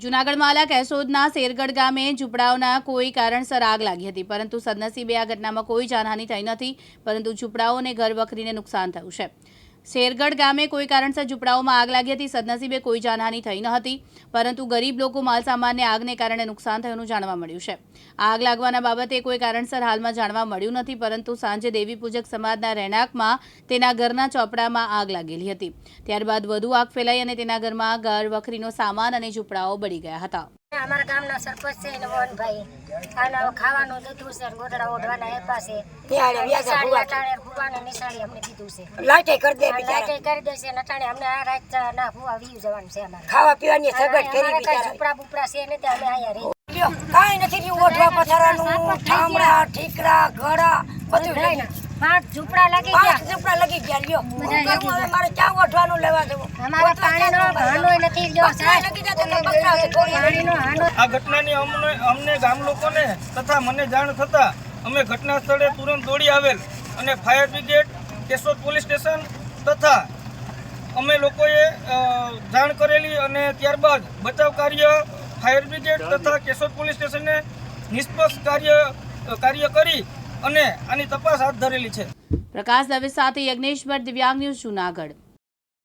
જૂનાગઢ માલા કેશોદના શેરગઢ ગામે ઝૂંપડાઓના કોઈ કારણસર આગ લાગી હતી, પરંતુ સદનસીબે આ ઘટનામાં કોઈ જાનહાનિ થઈ નથી, પરંતુ ઝૂંપડાઓ અને ઘર વખરીને નુકસાન થયું છે। શેરગઢ ગામે કોઈ કારણસર ઝૂંપડાઓમાં આગ લાગી હતી, સદનસીબે કોઈ જાનહાનિ થઈ ન હતી, પરંતુ ગરીબ લોકો માલસામાનને આગને કારણે નુકસાન થયાનું જાણવા મળ્યું છે। આગ લાગવાના બાબતે કોઈ કારણસર હાલમાં જાણવા મળ્યું નથી, પરંતુ સાંજે દેવી પૂજક સમાજના રહેણાંકમાં તેના ઘરના ચોપડામાં આગ લાગેલી હતી। ત્યારબાદ વધુ આગ ફેલાઈ અને તેના ઘરમાં ઘર વખરીનો સામાન અને ઝૂંપડાઓ બળી ગયા હતા। અમારા ગામના સરપંચ છે ને મોહનભાઈ આનો ખાવાનું દીધું છે, ગોદડા ઓઢવાના આપ્યા છે, ત્યારે વ્યાજા ફુવાને નિશાળી અમને દીધું છે, લાઈટે કરી દે લાઈટે કરી દે છે, નટાણે અમને આ રાત ના ફુવા વીયું જવાનું છે, અમારે ખાવા પીવાની સગવડ કરી બિચારા ઝૂંપડા બુપડા છે ને તે અમે અહીંયા રહી કાઈ નથી રહ્યું, ઓઢવા પથારાનું ઠામડા ઠીકરા ઘડા બધું લઈને પાંચ ઝૂંપડા લગી ગયા લ્યો અમારે ક્યાં ઓઢવાનું લેવા જવું, અમારા પાણીનો હાંડો નથી લ્યો આ ઘટનાની અમને ગામ લોકોને તથા મને જાણ થતા અમે ઘટના સ્થળે તુરંત દોડી આવેલ અને fire brigade Keshod police station તથા અમે લોકોએ જાણ કરેલી અને ત્યારબાદ બચાવ કાર્ય ફાયર બ્રિગેડ તથા કેશોદ પોલીસ સ્ટેશને નિષ્પક્ષ કાર્ય કરી અને આની તપાસ હાથ ધરેલી છે। પ્રકાશ દવે સાથે યજ્ઞેશ ભટ્ટ, દિવ્યાંગ ન્યૂઝ, જૂનાગઢ।